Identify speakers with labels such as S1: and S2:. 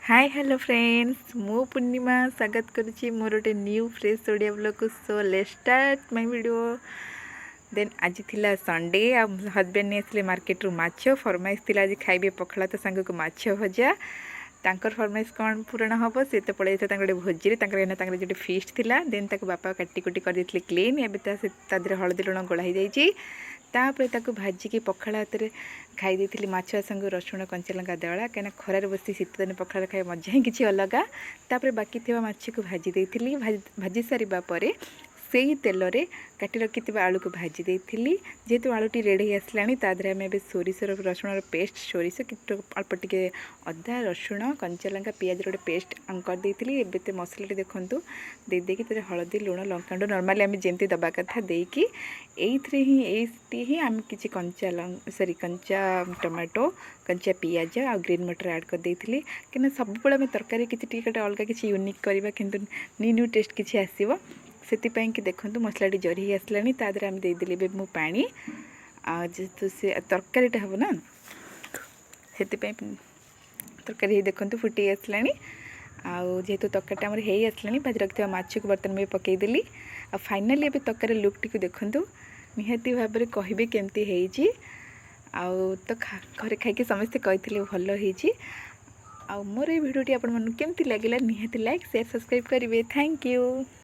S1: Hi hello friends मु पूर्णिमा स्वागत करुच्ची मोर गोटे न्यू फ्रेश ओडिया ब्लॉग को so let's start my video. Then आज थिला संडे हस्बैंड नहीं आसले मार्केट रु माछ फरमाइश थिला आज खाइबे पखला तो सांग को माछ भजा तांकर फरमाइश कौन पूरण हम सी तो पड़े गोटे भोजी जो फिस्ट थिला देन ताको बापा काटी कुटी कर देथिले क्लीन एबे हलदी लुण गोला हो जाइए तापर ताको भाजिकी पखाड़ हाथ में खाई देती माछ संग रसुण कंचा लंका दला कहीं खरार बसी शीत दिन पखाड़ खाए मजा ही किसी अलग। तापर बाकी थी माछ को भाजी देती भाजी सारा पर से ही तेल रे काटी रखि आलू को भाजी देती जेहेतु आलूटी रेडी आसला तादे आम ए सोरिषर रसुण पेस्ट सोरिष अल्प टे अदा रसुण कंचा लंका पियाज रोटे पेस्ट करदे एबे तो मसला देखूँ देदेकी हलदी लुण लंका नर्माली आम जमी दबा कथा देकी ही आम किसी कंचा सॉरी कंचा टमाटो कंचा पियाज आ ग्रीन मटर ऐड कर देती कि सब आम तरकारी किसी अलग किसी यूनिक करवा कि न्यू टेस्ट किसी आसो से कि देखूँ मसलाटी जरी आसला तादे आम देदेली मु पानी जेहेतु से तरकारीटा हम ना से तरकारी देखूँ फुटी आसला जेहेतु तरकारी आम हो आसला भाजी रखी माछ को बर्तन में पकईदेली आ फाइनाली ए तरकारी लुक टी देखूँ निहाती भाव में कहे केमती है तो घरे खाई समस्ते कही भल हो मोर ये भिडियोटी आपमन केमती लगे निहाती लाइक शेयर सब्सक्राइब करेंगे। Thank you.